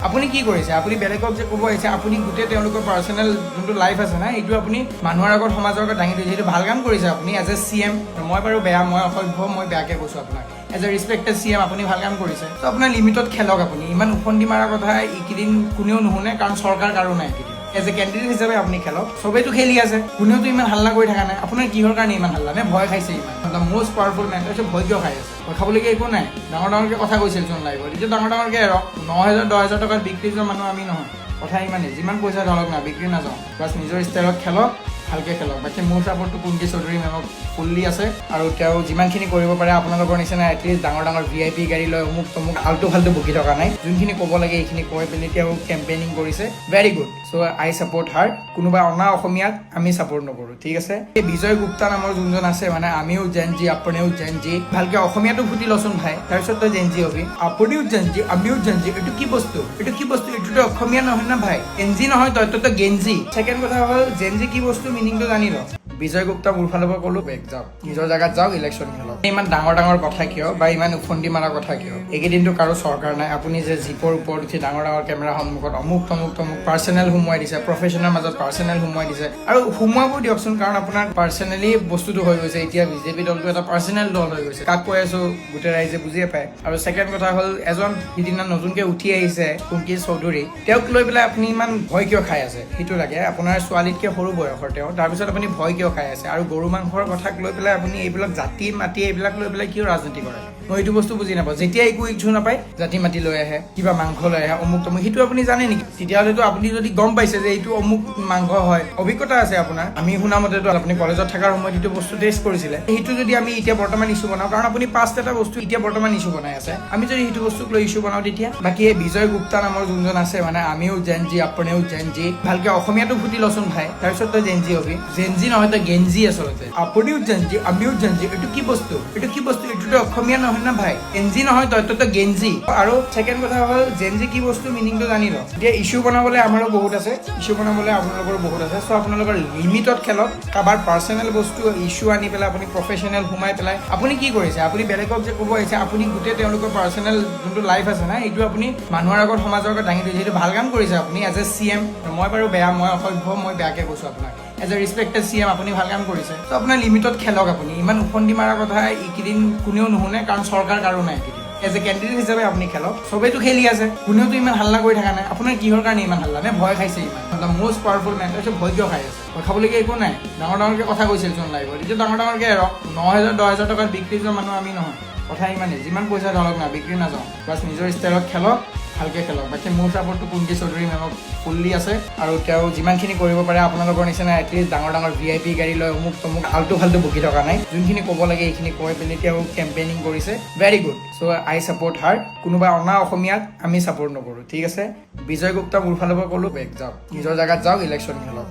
আপুনি কি কৰিছে? আপুনি বেলেগক যে ক'ব আহিছে, আপুনি গোটেই তেওঁলোকৰ পাৰ্চনেল যোনটো লাইফ আছে না, এইটো আপুনি মানুহৰ আগত সমাজৰ আগত দাঙি ধৰিছে। এইটো ভাল কাম কৰিছে আপুনি এজ এ CM। মই বাৰু বেয়া, মই অসভ্য, মই বেয়াকৈ কৈছোঁ আপোনাক। এজ এ ৰেছপেক্টেড CM আপুনি ভাল কাম কৰিছে। ত' আপোনাৰ লিমিটত খেলক আপুনি। ইমান উফন্দি মাৰা কথা এইকেইদিন কোনেও নুশুনে, কাৰণ চৰকাৰ কাৰো নাই এইকেইদিন। এজ এ কেণ্ডিডেট হিচাপে আপুনি খেলক। চবেইতো খেলি আছে, কোনেওতো ইমান হাল্লা কৰি থকা নাই। আপোনাৰ কিহৰ কাৰণে ইমান হাল্লা? নে ভয় খাইছে ইমান? দ্য মষ্ট পাৱাৰফুল মেন হৈছে ভয় কিয় খাই আছে? ভয় খাবলগীয়া একো নাই। ডাঙৰকৈ কথা কৈছিল চোন লাইভত, এতিয়া ডাঙৰকৈ এৰক। 9,000 10,000 টকাত বিক্ৰী যোৱা মানুহ আমি নহয়। কথা ইমানেই, যিমান পইচা ধৰক না, বিক্ৰী নাযাওঁ। বাছ নিজৰ ষ্টাইলত খেলক, ভালকৈ খেলক। বাকী মোৰ চাপৰ্টটো কুন্তি চৌধুৰী মেমক ফুল্লি আছে, আৰু তেওঁ যিমানখিনি কৰিব পাৰে আপোনালোকৰ নিচিনা এটলিষ্ট ডাঙৰ VIP গাড়ী লৈ অমুক তমুক আল্টু ফাল্টু বকি থকা নাই। যোনখিনি ক'ব লাগে এইখিনি কৈ পেলি তেওঁ কেম্পেইনিং কৰিছে, ভেৰি গুড। চ' আই ছাপৰ্ট হাৰ। কোনোবা অনা অসমীয়াক আমি ছাপৰ্ট নকৰোঁ, ঠিক আছে? এই বিজয় গুপ্তা নামৰ যোনজন আছে, মানে আমিও জেন জি, আপুনিও জেন জি, ভালকৈ অসমীয়াটো ফুটি লচোন ভাই, তাৰপিছত তই জেন জি হবি। আপুনিও জেন জি, আমিও জেন জি, এইটো কি বস্তু? এইটো কি বস্তু? এইটোতো অসমীয়া নহয় না ভাই। এনজি নহয়, তই গেঞ্জি। ছেকেণ্ড কথা হ'ল জেনজি কি বস্তু, মিনিংটো জানি ল। বিজয় গুপ্তা মোৰ ফালৰ পৰা ক'লো, বেগ যাওক, নিজৰ জেগাত যাওক, ইলেকশ্যন খেলক। ইমান ডাঙৰ কথা কিয়, বা ইমান উফন্দি মাৰা কথা কিয়? এইকেইদিনটো কাৰো চৰকাৰ নাই। আপুনি যে জীপৰ ওপৰত উঠি ডাঙৰ কেমেৰা সন্মুখত অমুক তমুক পাৰ্চনেল সোমোৱাই দিছে, প্ৰফেশ্যনৰ মাজত পাৰ্চনেল সোমোৱাই দিছে, আৰু সোমোৱাব দিয়কচোন, কাৰণ আপোনাৰ পাৰ্চনেলি বস্তুটো হৈ গৈছে। এতিয়া বিজেপি দলটো এটা পাৰ্চনেল দল হৈ গৈছে। কাক কৈ আছো গোটেই ৰাইজে বুজিয়ে পায়। আৰু ছেকেণ্ড কথা হ'ল, এজন সিদিনা নতুনকৈ উঠি আহিছে কুন্তি চৌধুৰী, তেওঁক লৈ পেলাই আপুনি ইমান ভয় কিয় খাই আছে? সেইটো লাগে। আপোনাৰ ছোৱালীতকৈ সৰু বয়সৰ তেওঁ, তাৰপিছত আপুনি ভয় কিয় খাই আছে? আৰু গৰু মাংসৰ কথাক লৈ পেলাই আপুনি এইবিলাক জাতি মাতি এইবিলাক লৈ পেলাই কিয় ৰাজনীতি কৰে? মই এইটো বস্তু বুজি নাপাওঁ। যেতিয়া একো ইচ্ছু নাপায়, জাতি মাতি লৈ আহে, কিবা মাংস লৈ আহে, অমুক তমুক, সেইটো আপুনি জানে নেকি? তেতিয়াহ'লেতো আপুনি যদি গম পাইছে যে এইটো অমুক মাংস হয়, অভিজ্ঞতা আছে আপোনাৰ। আমি শুনা মতেতো আপুনি কলেজত থকাৰ সময়ত এইটো বস্তু টেষ্ট কৰিছিলে। সেইটো যদি আমি এতিয়া বৰ্তমান ইছ্যু বনাওঁ, কাৰণ আপুনি পাষ্ট এটা বস্তু এতিয়া বৰ্তমান ইছ্যু বনাই আছে, আমি যদি সেইটো বস্তুক লৈ ইছ্যু বনাওঁ তেতিয়া। বাকী এই বিজয় গুপ্তা নামৰ যোনজন আছে, মানে আমিও জেন জি, আপুনিও জেন জি, ভালকৈ অসমীয়াটো ফুটি লচোন ভাই, তাৰপিছত তই জেন জি হবি। জেন জি নহয়, তই গেঞ্জি আচলতে। আপুনিও জেন জি, আমিও জেন জি, এইটো কি বস্তু? এইটো কি বস্তু? এইটোতো অসমীয়া নহয় না ভাই। এনজি নহয়, তই গেঞ্জি। আৰু ছেকেণ্ড কথা হ'ল, জেনজি কি বস্তু, মিনিংটো জানি ল। এতিয়া ইছ্যু বনাবলৈ আমাৰো বহুত আছে, ইছ্যু বনাবলৈ আপোনালোকৰো বহুত আছে। চ' আপোনালোকৰ লিমিটত খেলক। কাৰোবাৰ পাৰ্চনেল বস্তু ইছ্যু আনি পেলাই আপুনি প্ৰফেশ্যনেল সোমাই পেলাই আপুনি কি কৰিছে? আপুনি বেলেগক যে ক'ব আহিছে, আপুনি গোটেই তেওঁলোকৰ পাৰ্চনেল যোনটো লাইফ আছে না, এইটো আপুনি মানুহৰ আগত সমাজৰ আগত দাঙি ধৰিছে। এইটো ভাল কাম কৰিছে আপুনি এজ এ CM। মই বাৰু বেয়া, মই অসভ্য, মই বেয়াকৈ কৈছোঁ আপোনাক। এজ এ ৰেছপেক্টেড CM আপুনি ভাল কাম কৰিছে। ত' আপোনাৰ লিমিটত খেলক আপুনি। ইমান উফন্দি মাৰা কথা এইকেইদিন কোনেও নুশুনে, কাৰণ চৰকাৰ কাৰো নাই এইকেইদিন। এজ এ কেণ্ডিডেট হিচাপে আপুনি খেলক। চবেইতো খেলি আছে, কোনেওতো ইমান হাল্লা কৰি থকা নাই। আপোনাৰ কিহৰ কাৰণে ইমান হাল্লা? নে ভয় খাইছে ইমান? দ্য মষ্ট পাৱাৰফুল মেন হৈছে ভয় কিয় খাই আছে? ভয় খাবলগীয়া একো নাই। ডাঙৰকৈ কথা কৈছিল চোন লাইভত, এতিয়া ডাঙৰকৈ এৰক। 9,000 10,000 টকাত বিক্ৰী যোৱা মানুহ আমি নহয়। কথা ইমানেই, যিমান পইচা ধৰক না, বিক্ৰী নাযাওঁ। বাছ নিজৰ ষ্টাইলত খেলক, ভালকৈ খেলক। বাকী মোৰ চাপৰ্টটো কুন্তি চৌধুৰী মেমক ফুল্লি আছে, আৰু তেওঁ যিমানখিনি কৰিব পাৰে আপোনালোকৰ নিচিনা এটলিষ্ট ডাঙৰ VIP গাড়ী লৈ অমুক তমুক আল্টু ফাল্টু বকি থকা নাই। যোনখিনি ক'ব লাগে এইখিনি কৈ পেলি তেওঁ কেম্পেইনিং কৰিছে, ভেৰি গুড। চ' আই ছাপৰ্ট হাৰ। কোনোবা অনা অসমীয়াক আমি ছাপৰ্ট নকৰোঁ, ঠিক আছে? বিজয় গুপ্তা মোৰ ফালৰ পৰা ক'লো, বেগ যাওক, নিজৰ জেগাত যাওক, ইলেকশ্যন খেলক।